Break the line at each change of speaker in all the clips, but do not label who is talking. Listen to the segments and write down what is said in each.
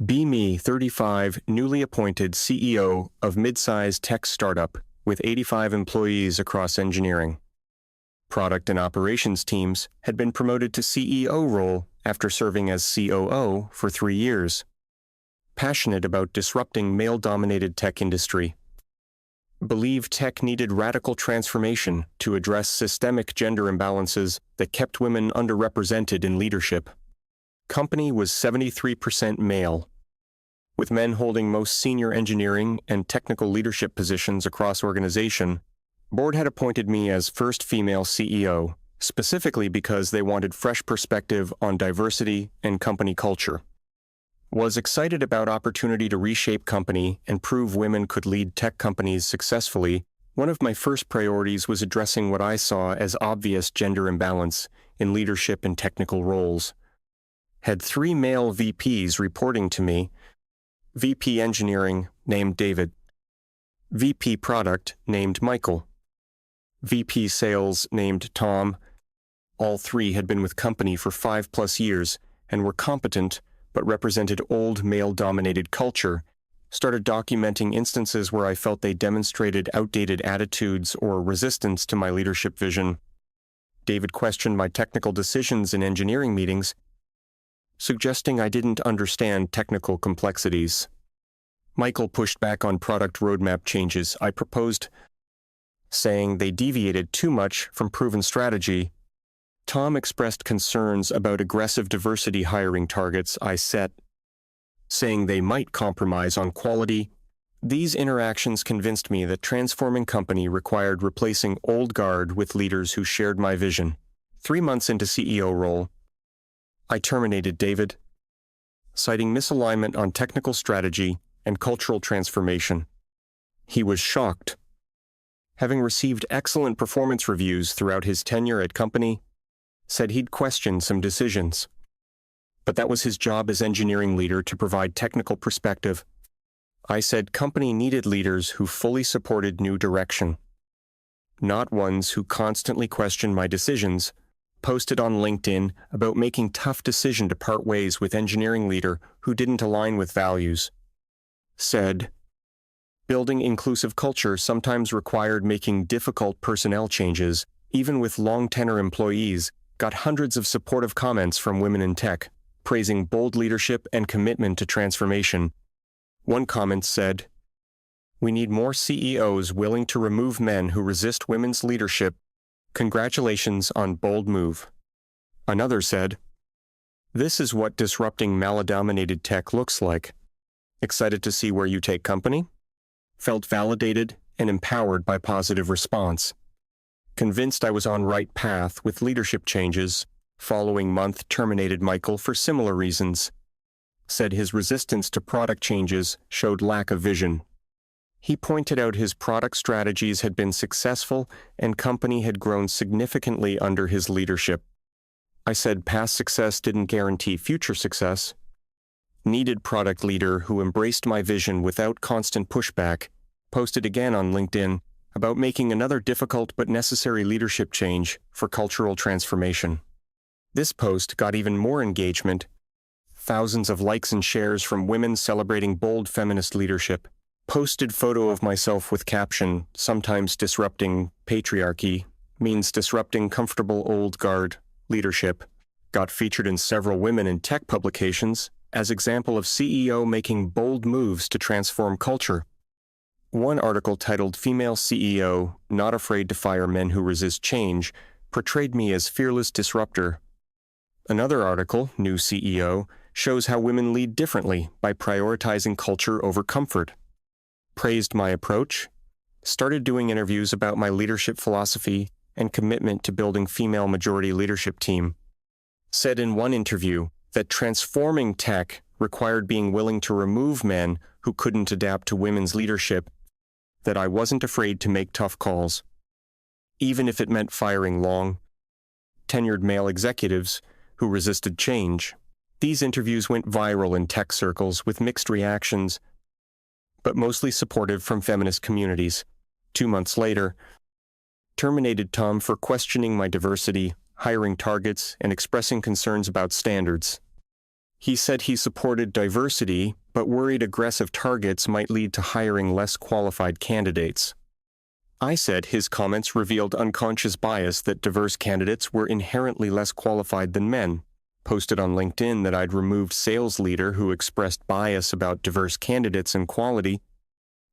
Be me, 35, newly appointed CEO of mid-sized tech startup with 85 employees across engineering. Product and operations teams had been promoted to CEO role after serving as COO for 3 years. Passionate about disrupting male-dominated tech industry. Believe tech needed radical transformation to address systemic gender imbalances that kept women underrepresented in leadership. Company was 73% male, with men holding most senior engineering and technical leadership positions across organization. Board had appointed me as first female CEO, specifically because they wanted fresh perspective on diversity and company culture. Was excited about opportunity to reshape company and prove women could lead tech companies successfully. One of my first priorities was addressing what I saw as obvious gender imbalance in leadership and technical roles. Had 3 male VPs reporting to me: VP Engineering, named David; VP Product, named Michael; VP Sales, named Tom. All 3 had been with company for 5+ years and were competent, but represented old male-dominated culture. Started documenting instances where I felt they demonstrated outdated attitudes or resistance to my leadership vision. David questioned my technical decisions in engineering meetings, suggesting I didn't understand technical complexities. Michael pushed back on product roadmap changes I proposed, saying they deviated too much from proven strategy. Tom expressed concerns about aggressive diversity hiring targets I set, saying they might compromise on quality. These interactions convinced me that transforming company required replacing old guard with leaders who shared my vision. 3 months into CEO role, I terminated David, citing misalignment on technical strategy and cultural transformation. He was shocked. Having received excellent performance reviews throughout his tenure at company, said he'd question some decisions. But that was his job as engineering leader to provide technical perspective. I said company needed leaders who fully supported new direction, not ones who constantly questioned my decisions. Posted on LinkedIn about making tough decision to part ways with engineering leader who didn't align with values. Said, building inclusive culture sometimes required making difficult personnel changes, even with long tenure employees. Got hundreds of supportive comments from women in tech, praising bold leadership and commitment to transformation. One comment said, "We need more CEOs willing to remove men who resist women's leadership. Congratulations on bold move." Another said, "This is what disrupting male-dominated tech looks like. Excited to see where you take company?" Felt validated and empowered by positive response. Convinced I was on right path with leadership changes. Following month terminated Michael for similar reasons. Said his resistance to product changes showed lack of vision. He pointed out his product strategies had been successful and company had grown significantly under his leadership. I said past success didn't guarantee future success. Needed product leader who embraced my vision without constant pushback. Posted again on LinkedIn about making another difficult but necessary leadership change for cultural transformation. This post got even more engagement. Thousands of likes and shares from women celebrating bold feminist leadership. Posted photo of myself with caption, "Sometimes disrupting patriarchy means disrupting comfortable old guard leadership." Got featured in several women in tech publications as example of CEO making bold moves to transform culture. One article titled "Female CEO Not Afraid to Fire Men Who Resist Change" portrayed me as fearless disruptor. Another article, "New CEO," shows how women lead differently by prioritizing culture over comfort. Praised my approach, started doing interviews about my leadership philosophy and commitment to building female majority leadership team. Said in one interview that transforming tech required being willing to remove men who couldn't adapt to women's leadership, that I wasn't afraid to make tough calls, even if it meant firing long, tenured male executives who resisted change. These interviews went viral in tech circles with mixed reactions, but mostly supportive from feminist communities. 2 months later, terminated Tom for questioning my diversity, hiring targets, and expressing concerns about standards. He said he supported diversity, but worried aggressive targets might lead to hiring less qualified candidates. I said his comments revealed unconscious bias that diverse candidates were inherently less qualified than men, posted on LinkedIn that I'd removed sales leader who expressed bias about diverse candidates and quality.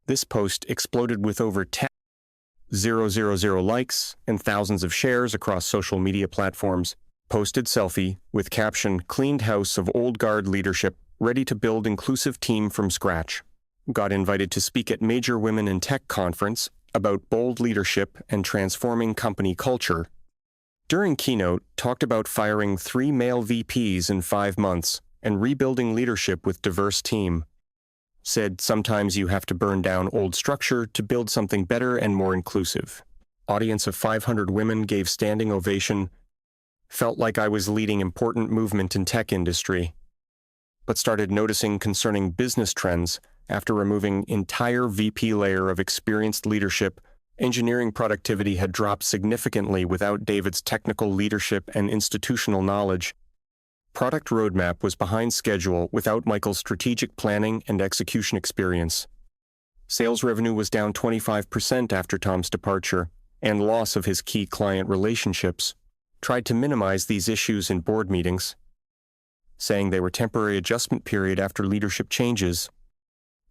This post exploded with over 10,000 likes and thousands of shares across social media platforms. Posted selfie with caption, "Cleaned house of old guard leadership, ready to build inclusive team from scratch." Got invited to speak at major women in tech conference about bold leadership and transforming company culture. During keynote, talked about firing 3 male VPs in 5 months and rebuilding leadership with diverse team. Said sometimes you have to burn down old structure to build something better and more inclusive. Audience of 500 women gave standing ovation. Felt like I was leading important movement in tech industry, but started noticing concerning business trends after removing entire VP layer of experienced leadership. Engineering productivity had dropped significantly without David's technical leadership and institutional knowledge. Product roadmap was behind schedule without Michael's strategic planning and execution experience. Sales revenue was down 25% after Tom's departure and loss of his key client relationships. Tried to minimize these issues in board meetings, saying they were temporary adjustment period after leadership changes.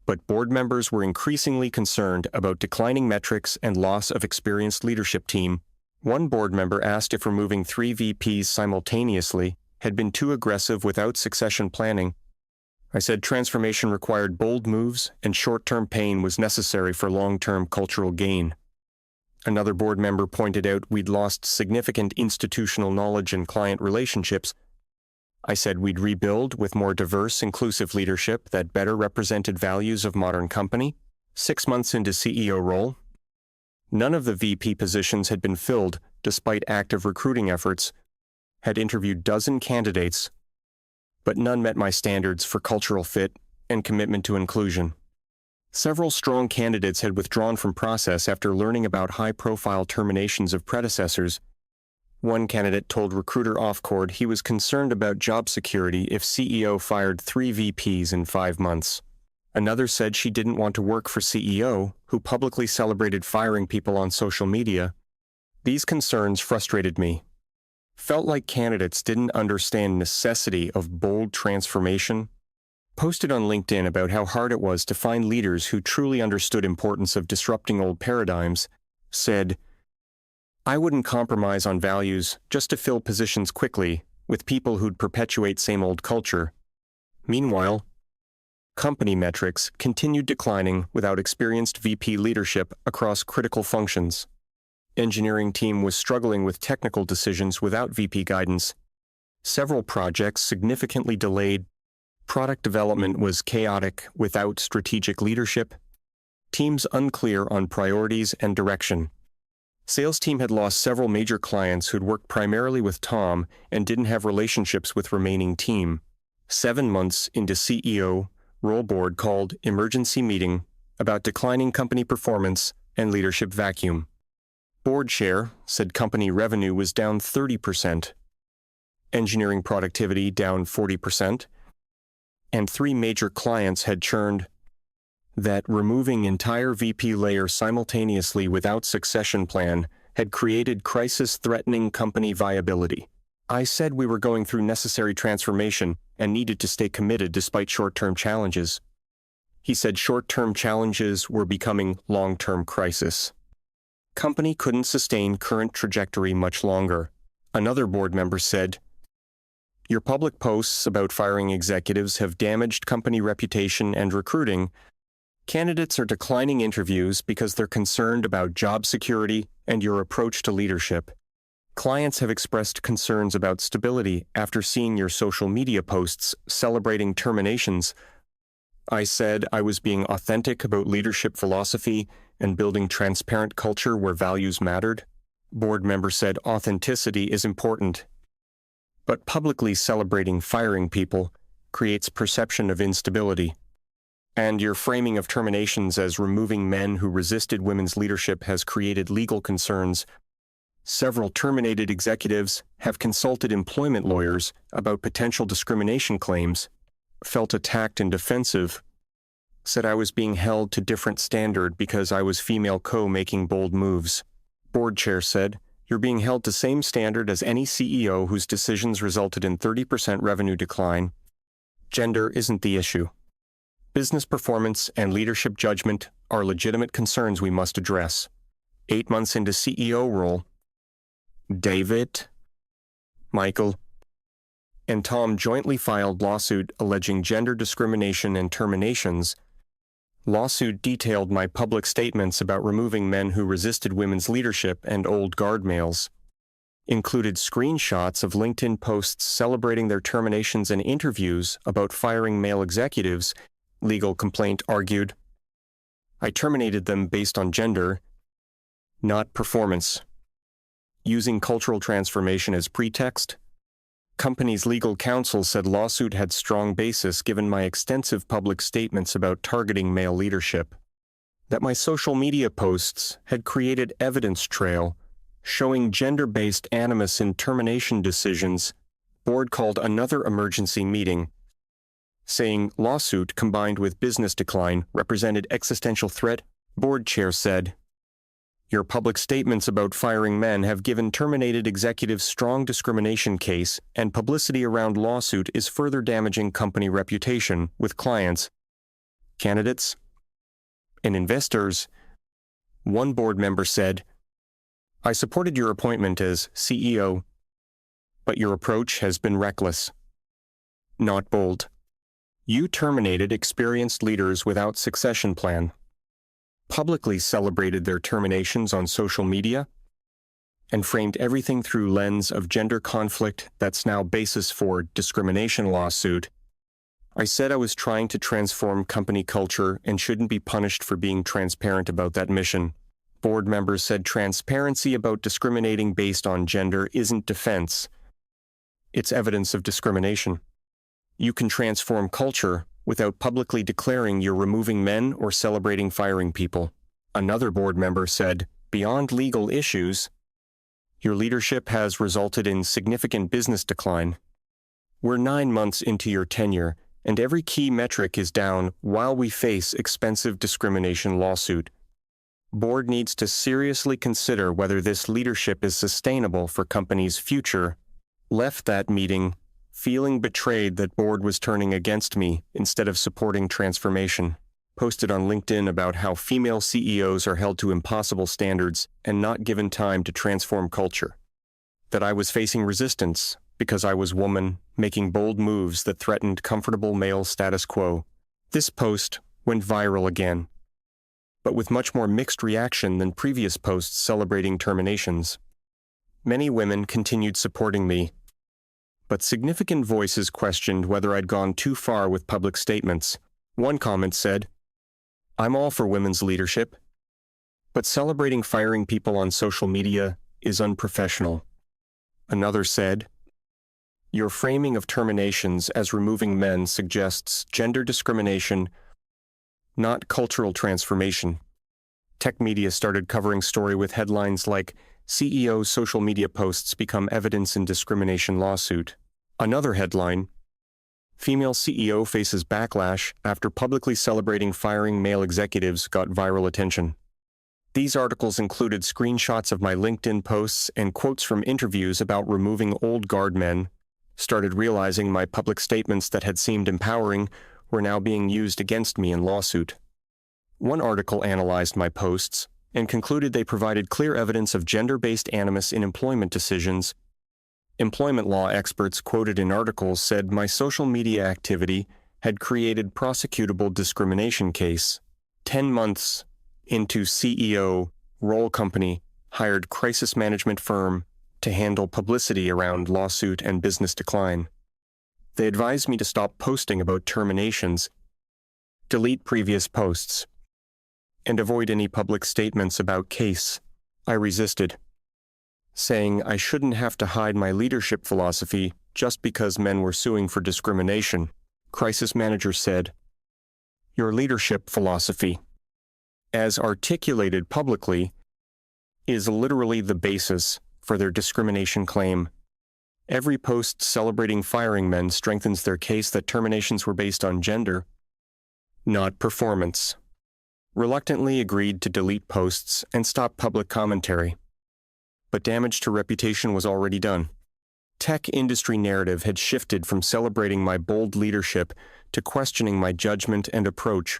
But board members were increasingly concerned about declining metrics and loss of experienced leadership team. One board member asked if removing 3 VPs simultaneously had been too aggressive without succession planning. I said transformation required bold moves and short-term pain was necessary for long-term cultural gain. Another board member pointed out we'd lost significant institutional knowledge and client relationships. I said we'd rebuild with more diverse, inclusive leadership that better represented values of modern company. 6 months into CEO role, none of the VP positions had been filled despite active recruiting efforts. Had interviewed dozen candidates, but none met my standards for cultural fit and commitment to inclusion. Several strong candidates had withdrawn from process after learning about high-profile terminations of predecessors. One candidate told recruiter off-cord he was concerned about job security if CEO fired 3 VPs in 5 months. Another said she didn't want to work for CEO, who publicly celebrated firing people on social media. These concerns frustrated me. Felt like candidates didn't understand necessity of bold transformation. Posted on LinkedIn about how hard it was to find leaders who truly understood importance of disrupting old paradigms. Said, I wouldn't compromise on values just to fill positions quickly with people who'd perpetuate same old culture. Meanwhile, company metrics continued declining without experienced VP leadership across critical functions. Engineering team was struggling with technical decisions without VP guidance. Several projects significantly delayed. Product development was chaotic without strategic leadership. Teams unclear on priorities and direction. Sales team had lost several major clients who'd worked primarily with Tom and didn't have relationships with remaining team. 7 months into CEO, role board called emergency meeting about declining company performance and leadership vacuum. Board chair said company revenue was down 30%, engineering productivity down 40%, and 3 major clients had churned. That removing entire VP layer simultaneously without succession plan had created crisis-threatening company viability. I said we were going through necessary transformation and needed to stay committed despite short-term challenges. He said short-term challenges were becoming long-term crisis. Company couldn't sustain current trajectory much longer. Another board member said, your public posts about firing executives have damaged company reputation and recruiting. Candidates are declining interviews because they're concerned about job security and your approach to leadership. Clients have expressed concerns about stability after seeing your social media posts celebrating terminations. I said I was being authentic about leadership philosophy and building transparent culture where values mattered. Board member said authenticity is important, but publicly celebrating firing people creates perception of instability. And your framing of terminations as removing men who resisted women's leadership has created legal concerns. Several terminated executives have consulted employment lawyers about potential discrimination claims, felt attacked and defensive, said I was being held to different standard because I was female making bold moves. Board chair said, "You're being held to same standard as any CEO whose decisions resulted in 30% revenue decline. Gender isn't the issue. Business performance and leadership judgment are legitimate concerns we must address." 8 months into CEO role, David, Michael, and Tom jointly filed lawsuit alleging gender discrimination and terminations. Lawsuit detailed my public statements about removing men who resisted women's leadership and old guard males. Included screenshots of LinkedIn posts celebrating their terminations and interviews about firing male executives. Legal complaint argued, I terminated them based on gender, not performance. Using cultural transformation as pretext? Company's legal counsel said lawsuit had strong basis given my extensive public statements about targeting male leadership. That my social media posts had created evidence trail showing gender-based animus in termination decisions. Board called another emergency meeting, saying lawsuit combined with business decline represented existential threat. Board chair said, "Your public statements about firing men have given terminated executives strong discrimination case, and publicity around lawsuit is further damaging company reputation with clients, candidates, and investors." One board member said, "I supported your appointment as CEO, but your approach has been reckless, not bold. You terminated experienced leaders without succession plan, publicly celebrated their terminations on social media, and framed everything through lens of gender conflict that's now basis for discrimination lawsuit. I said I was trying to transform company culture and shouldn't be punished for being transparent about that mission." Board members said transparency about discriminating based on gender isn't defense. It's evidence of discrimination. You can transform culture without publicly declaring you're removing men or celebrating firing people. Another board member said, "Beyond legal issues, your leadership has resulted in significant business decline. We're 9 months into your tenure, and every key metric is down while we face expensive discrimination lawsuit. Board needs to seriously consider whether this leadership is sustainable for company's future." Left that meeting feeling betrayed that board was turning against me instead of supporting transformation. Posted on LinkedIn about how female CEOs are held to impossible standards and not given time to transform culture. That I was facing resistance because I was woman, making bold moves that threatened comfortable male status quo. This post went viral again, but with much more mixed reaction than previous posts celebrating terminations. Many women continued supporting me, but significant voices questioned whether I'd gone too far with public statements. One comment said, "I'm all for women's leadership, but celebrating firing people on social media is unprofessional." Another said, "Your framing of terminations as removing men suggests gender discrimination, not cultural transformation." Tech media started covering story with headlines like, "CEO's social media posts become evidence in discrimination lawsuit." Another headline, "Female CEO faces backlash after publicly celebrating firing male executives," got viral attention. These articles included screenshots of my LinkedIn posts and quotes from interviews about removing old guard men. Started realizing my public statements that had seemed empowering were now being used against me in lawsuit. One article analyzed my posts and concluded they provided clear evidence of gender-based animus in employment decisions. Employment law experts quoted in articles said my social media activity had created prosecutable discrimination case. 10 months into CEO, role company hired crisis management firm to handle publicity around lawsuit and business decline. They advised me to stop posting about terminations, delete previous posts, and avoid any public statements about case. I resisted, saying I shouldn't have to hide my leadership philosophy just because men were suing for discrimination. Crisis manager said, "Your leadership philosophy, as articulated publicly, is literally the basis for their discrimination claim. Every post celebrating firing men strengthens their case that terminations were based on gender, not performance. Reluctantly agreed to delete posts and stop public commentary. But damage to reputation was already done. Tech industry narrative had shifted from celebrating my bold leadership to questioning my judgment and approach.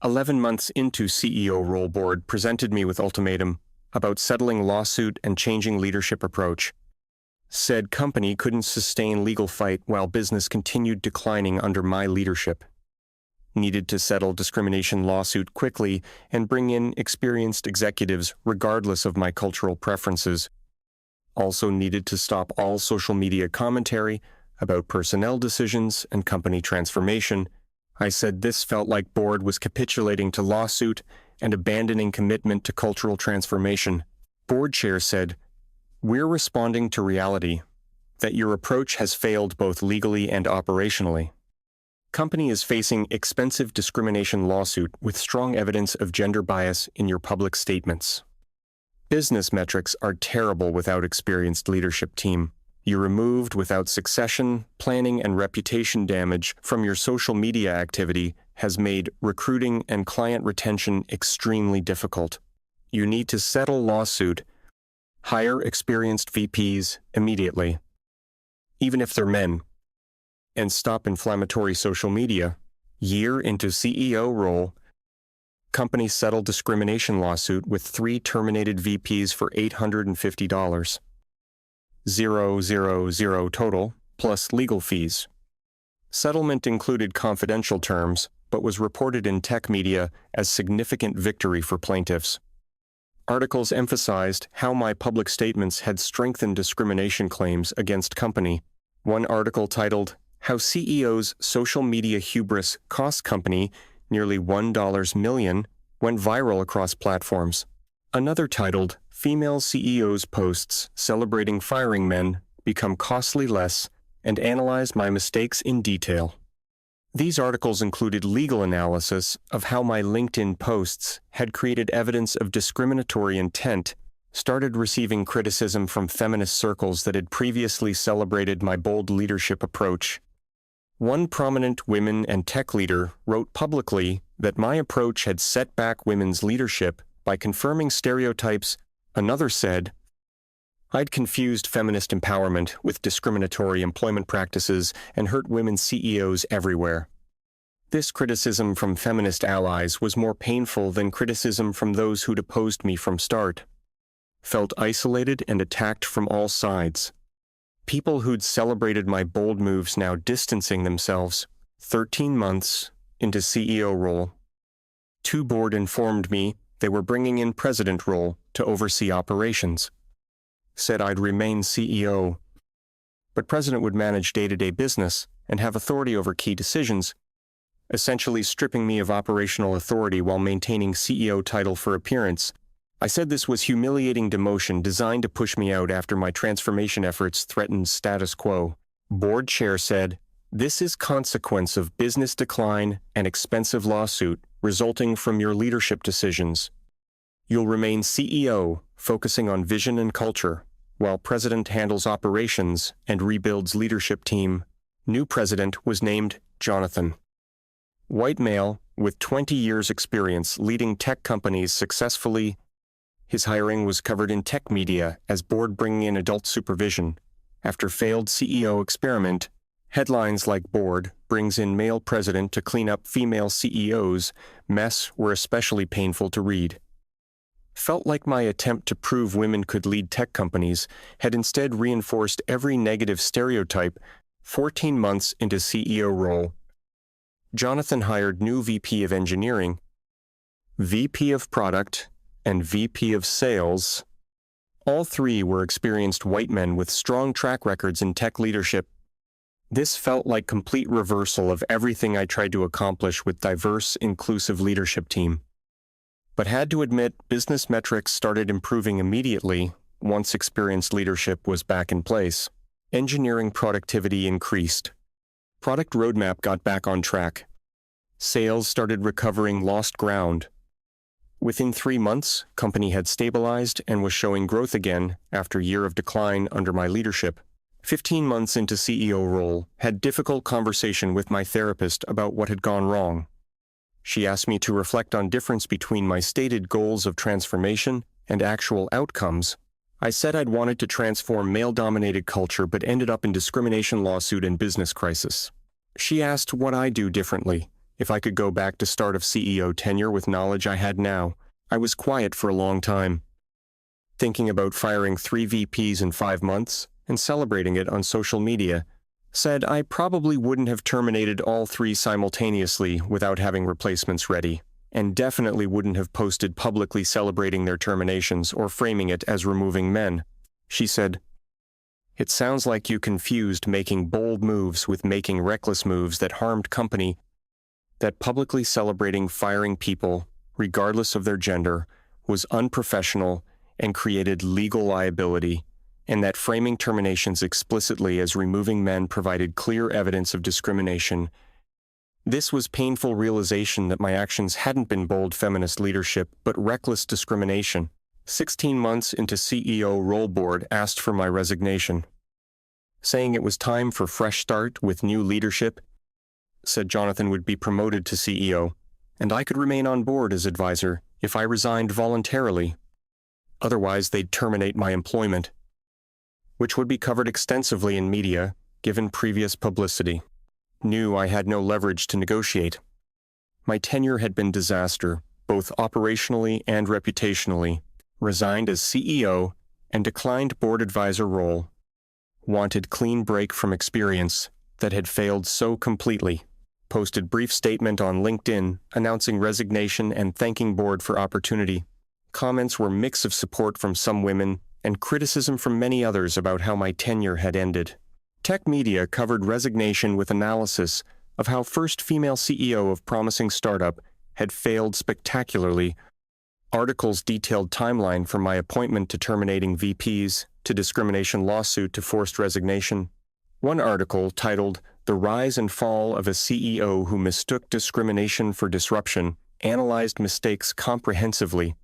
11 months into CEO role, board presented me with ultimatum about settling lawsuit and changing leadership approach. Said company couldn't sustain legal fight while business continued declining under my leadership. Needed to settle discrimination lawsuit quickly and bring in experienced executives regardless of my cultural preferences. Also needed to stop all social media commentary about personnel decisions and company transformation. I said this felt like board was capitulating to lawsuit and abandoning commitment to cultural transformation. Board chair said, "We're responding to reality, that your approach has failed both legally and operationally. Company is facing expensive discrimination lawsuit with strong evidence of gender bias in your public statements. Business metrics are terrible without experienced leadership team. You're removed without succession, planning, and reputation damage from your social media activity has made recruiting and client retention extremely difficult. You need to settle lawsuit. Hire experienced VPs immediately, even if they're men, and stop inflammatory social media." Year into CEO role, company settled discrimination lawsuit with 3 terminated VPs for $850. $000 total, plus legal fees. Settlement included confidential terms, but was reported in tech media as significant victory for plaintiffs. Articles emphasized how my public statements had strengthened discrimination claims against company. One article titled, "How CEO's Social Media Hubris Cost Company Nearly $1 Million," went viral across platforms. Another titled, "Female CEOs' Posts Celebrating Firing Men Become Costly Less," and analyzed my mistakes in detail. These articles included legal analysis of how my LinkedIn posts had created evidence of discriminatory intent, started receiving criticism from feminist circles that had previously celebrated my bold leadership approach. One prominent women and tech leader wrote publicly that my approach had set back women's leadership by confirming stereotypes. Another said, "I'd confused feminist empowerment with discriminatory employment practices and hurt women CEOs everywhere." This criticism from feminist allies was more painful than criticism from those who'd opposed me from start. Felt isolated and attacked from all sides. People who'd celebrated my bold moves now distancing themselves. 13 months into CEO role. 2 board informed me they were bringing in president role to oversee operations. Said I'd remain CEO, but president would manage day-to-day business and have authority over key decisions, essentially stripping me of operational authority while maintaining CEO title for appearance. I said this was humiliating demotion designed to push me out after my transformation efforts threatened status quo. Board chair said, "This is consequence of business decline and expensive lawsuit resulting from your leadership decisions. You'll remain CEO, focusing on vision and culture, while president handles operations and rebuilds leadership team." New president was named Jonathan. White male with 20 years experience leading tech companies successfully. His hiring was covered in tech media as board bringing in adult supervision. After failed CEO experiment, headlines like "Board brings in male president to clean up female CEOs" mess were especially painful to read. Felt like my attempt to prove women could lead tech companies had instead reinforced every negative stereotype. 14 months into CEO role, Jonathan hired new VP of Engineering, VP of Product, and VP of Sales. All 3 were experienced white men with strong track records in tech leadership. This felt like complete reversal of everything I tried to accomplish with diverse, inclusive leadership team. But had to admit business metrics started improving immediately once experienced leadership was back in place. Engineering productivity increased. Product roadmap got back on track. Sales started recovering lost ground. Within 3 months, company had stabilized and was showing growth again after a year of decline under my leadership. 15 months into CEO role, had difficult conversation with my therapist about what had gone wrong. She asked me to reflect on difference between my stated goals of transformation and actual outcomes. I said I'd wanted to transform male-dominated culture but ended up in discrimination lawsuit and business crisis. She asked what I'd do differently, if I could go back to start of CEO tenure with knowledge I had now. I was quiet for a long time, thinking about firing 3 VPs in 5 months and celebrating it on social media. Said I probably wouldn't have terminated all 3 simultaneously without having replacements ready, and definitely wouldn't have posted publicly celebrating their terminations or framing it as removing men. She said, "It sounds like you confused making bold moves with making reckless moves that harmed company, that publicly celebrating firing people, regardless of their gender, was unprofessional and created legal liability, and that framing terminations explicitly as removing men provided clear evidence of discrimination. This was painful realization that my actions hadn't been bold feminist leadership, but reckless discrimination. 16 months into CEO role, board asked for my resignation, saying it was time for fresh start with new leadership. Said Jonathan would be promoted to CEO, and I could remain on board as advisor if I resigned voluntarily. Otherwise, they'd terminate my employment, which would be covered extensively in media, given previous publicity. Knew I had no leverage to negotiate. My tenure had been disaster, both operationally and reputationally. Resigned as CEO and declined board advisor role. Wanted clean break from experience that had failed so completely. Posted brief statement on LinkedIn announcing resignation and thanking board for opportunity. Comments were mix of support from some women and criticism from many others about how my tenure had ended. Tech media covered resignation with analysis of how first female CEO of promising startup had failed spectacularly. Articles detailed timeline from my appointment to terminating VPs, to discrimination lawsuit to forced resignation. One article titled "The Rise and Fall of a CEO Who Mistook Discrimination for Disruption, Analyzed Mistakes Comprehensively,"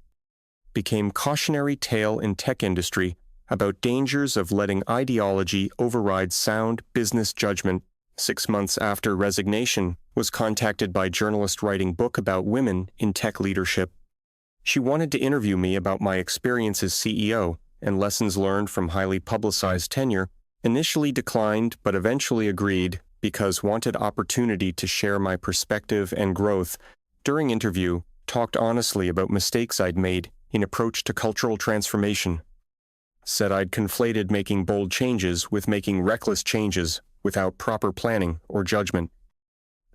became cautionary tale in tech industry about dangers of letting ideology override sound business judgment. 6 months after resignation, was contacted by journalist writing book about women in tech leadership. She wanted to interview me about my experience as CEO and lessons learned from highly publicized tenure. Initially declined but eventually agreed because wanted opportunity to share my perspective and growth. During interview, talked honestly about mistakes I'd made in approach to cultural transformation. Said I'd conflated making bold changes with making reckless changes without proper planning or judgment.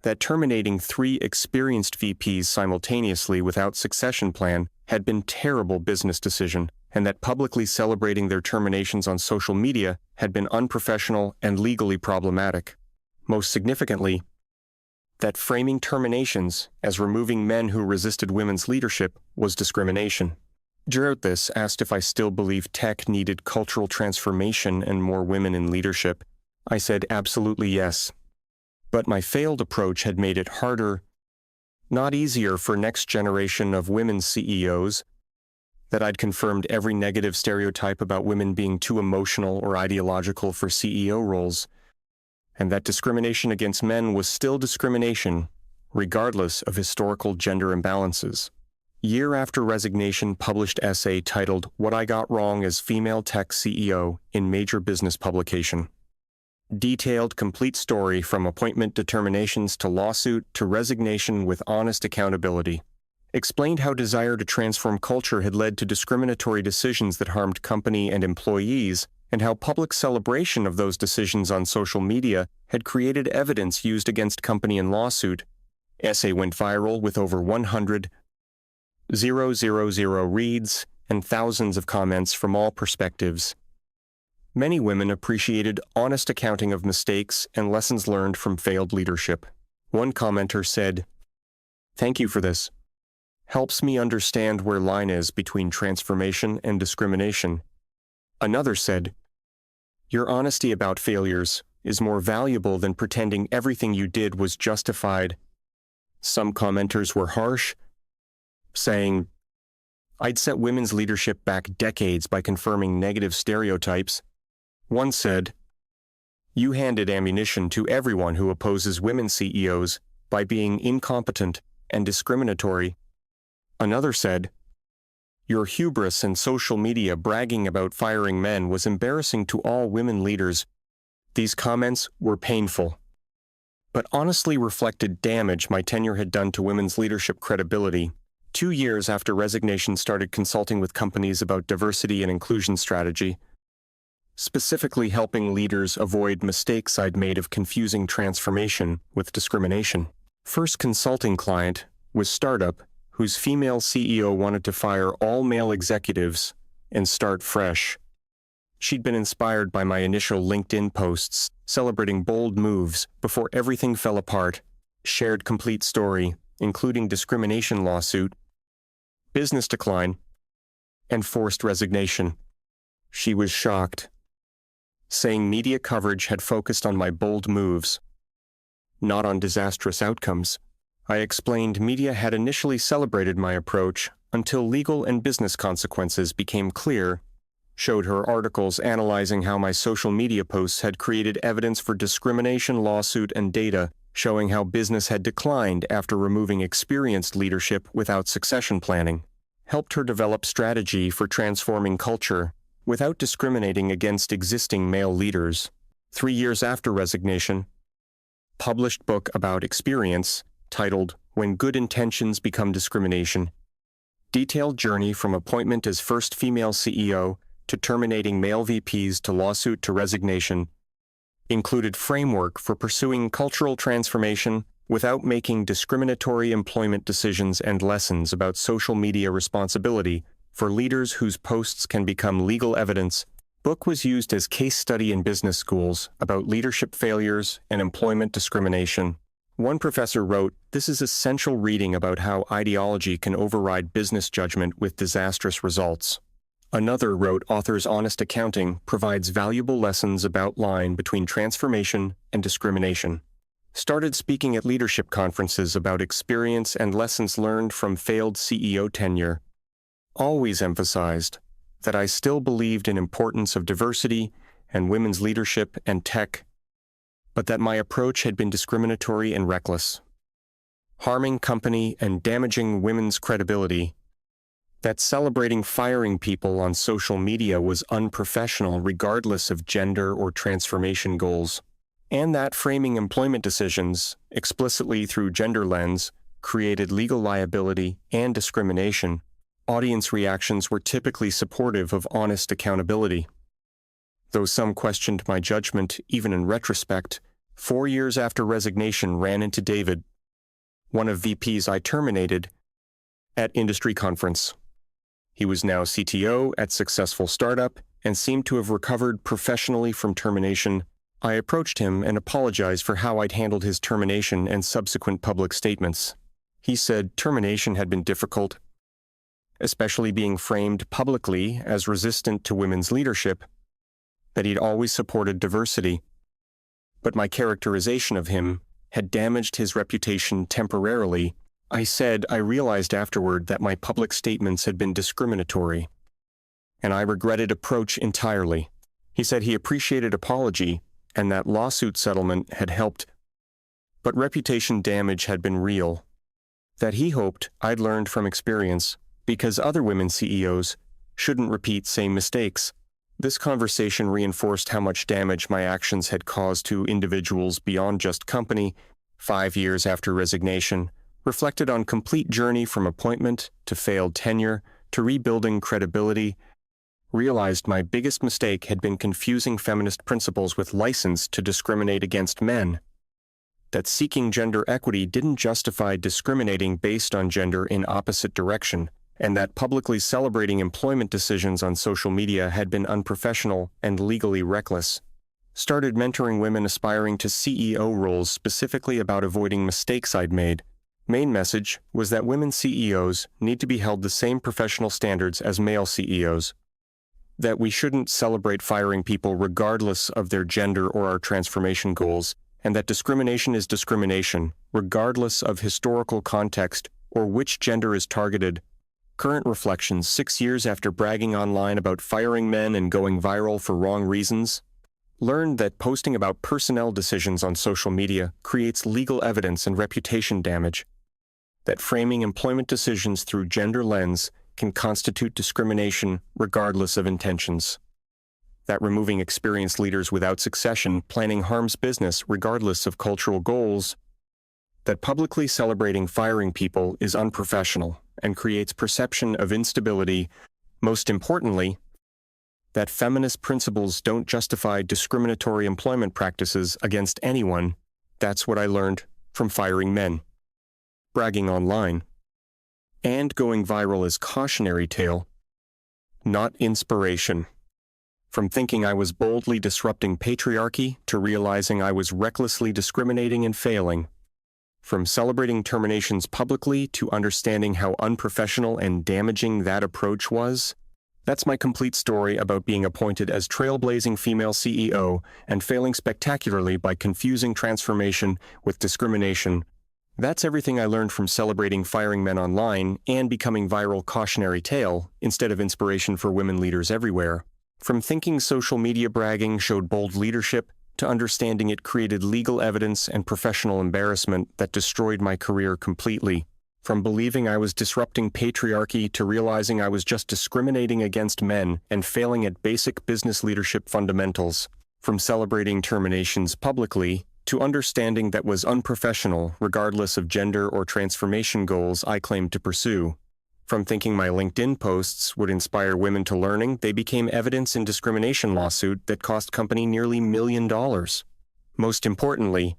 That terminating 3 experienced VPs simultaneously without succession plan had been terrible business decision, and that publicly celebrating their terminations on social media had been unprofessional and legally problematic. Most significantly, that framing terminations as removing men who resisted women's leadership was discrimination. Throughout this, asked if I still believed tech needed cultural transformation and more women in leadership. I said absolutely yes. But my failed approach had made it harder, not easier, for next generation of women CEOs, that I'd confirmed every negative stereotype about women being too emotional or ideological for CEO roles, and that discrimination against men was still discrimination, regardless of historical gender imbalances. Year after resignation, published essay titled "What I Got Wrong as Female Tech CEO" in major business publication. Detailed complete story from appointment determinations to lawsuit to resignation with honest accountability. Explained how desire to transform culture had led to discriminatory decisions that harmed company and employees, and how public celebration of those decisions on social media had created evidence used against company in lawsuit. Essay went viral with over 100,000 reads and thousands of comments from all perspectives. Many women appreciated honest accounting of mistakes and lessons learned from failed leadership. One commenter said, "Thank you for this. Helps me understand where line is between transformation and discrimination." Another said, "Your honesty about failures is more valuable than pretending everything you did was justified." Some commenters were harsh, saying, I'd set women's leadership back decades by confirming negative stereotypes. One said, "You handed ammunition to everyone who opposes women CEOs by being incompetent and discriminatory." Another said, "Your hubris and social media bragging about firing men was embarrassing to all women leaders." These comments were painful, but honestly reflected damage my tenure had done to women's leadership credibility. 2 years after resignation, started consulting with companies about diversity and inclusion strategy, specifically helping leaders avoid mistakes I'd made of confusing transformation with discrimination. First consulting client was Startup, whose female CEO wanted to fire all male executives and start fresh. She'd been inspired by my initial LinkedIn posts, celebrating bold moves before everything fell apart, shared complete story, including discrimination lawsuit, business decline, and forced resignation. She was shocked, saying media coverage had focused on my bold moves, not on disastrous outcomes. I explained media had initially celebrated my approach until legal and business consequences became clear, showed her articles analyzing how my social media posts had created evidence for discrimination lawsuit and data showing how business had declined after removing experienced leadership without succession planning, helped her develop strategy for transforming culture without discriminating against existing male leaders. 3 years after resignation, published book about experience titled When Good Intentions Become Discrimination, detailed journey from appointment as first female CEO to terminating male VPs to lawsuit to resignation, included framework for pursuing cultural transformation without making discriminatory employment decisions and lessons about social media responsibility for leaders whose posts can become legal evidence. Book was used as case study in business schools about leadership failures and employment discrimination. One professor wrote, "This is essential reading about how ideology can override business judgment with disastrous results." Another wrote, "Author's honest accounting provides valuable lessons about line between transformation and discrimination." Started speaking at leadership conferences about experience and lessons learned from failed CEO tenure. Always emphasized that I still believed in importance of diversity and women's leadership and tech, but that my approach had been discriminatory and reckless, harming company and damaging women's credibility, that celebrating firing people on social media was unprofessional regardless of gender or transformation goals, and that framing employment decisions explicitly through gender lens created legal liability and discrimination. Audience reactions were typically supportive of honest accountability. Though some questioned my judgment even in retrospect, 4 years after resignation ran into David, one of VPs I terminated, at industry conference. He was now CTO at successful startup and seemed to have recovered professionally from termination. I approached him and apologized for how I'd handled his termination and subsequent public statements. He said termination had been difficult, especially being framed publicly as resistant to women's leadership, that he'd always supported diversity. But my characterization of him had damaged his reputation temporarily. I said I realized afterward that my public statements had been discriminatory, and I regretted approach entirely. He said he appreciated apology and that lawsuit settlement had helped, but reputation damage had been real, that he hoped I'd learned from experience because other women CEOs shouldn't repeat same mistakes. This conversation reinforced how much damage my actions had caused to individuals beyond just company. 5 years after resignation, reflected on complete journey from appointment to failed tenure to rebuilding credibility, realized my biggest mistake had been confusing feminist principles with license to discriminate against men, that seeking gender equity didn't justify discriminating based on gender in opposite direction, and that publicly celebrating employment decisions on social media had been unprofessional and legally reckless. Started mentoring women aspiring to CEO roles specifically about avoiding mistakes I'd made. Main message was that women CEOs need to be held the same professional standards as male CEOs, that we shouldn't celebrate firing people regardless of their gender or our transformation goals, and that discrimination is discrimination, regardless of historical context or which gender is targeted. Current reflections 6 years after bragging online about firing men and going viral for wrong reasons. Learned that posting about personnel decisions on social media creates legal evidence and reputation damage. That framing employment decisions through gender lens can constitute discrimination regardless of intentions. That removing experienced leaders without succession planning harms business regardless of cultural goals. That publicly celebrating firing people is unprofessional and creates perception of instability. Most importantly, that feminist principles don't justify discriminatory employment practices against anyone. That's what I learned from firing men. Bragging online. And going viral is cautionary tale, not inspiration. From thinking I was boldly disrupting patriarchy to realizing I was recklessly discriminating and failing. From celebrating terminations publicly to understanding how unprofessional and damaging that approach was. That's my complete story about being appointed as trailblazing female CEO and failing spectacularly by confusing transformation with discrimination. That's everything I learned from celebrating firing men online and becoming viral cautionary tale instead of inspiration for women leaders everywhere. From thinking social media bragging showed bold leadership to understanding it created legal evidence and professional embarrassment that destroyed my career completely. From believing I was disrupting patriarchy to realizing I was just discriminating against men and failing at basic business leadership fundamentals. From celebrating terminations publicly to understanding that was unprofessional regardless of gender or transformation goals I claimed to pursue. From thinking my LinkedIn posts would inspire women to learning, they became evidence in discrimination lawsuit that cost company nearly $1 million. Most importantly,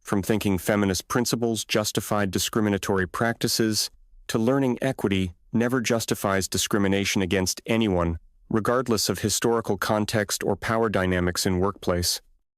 from thinking feminist principles justified discriminatory practices, to learning equity never justifies discrimination against anyone, regardless of historical context or power dynamics in workplace.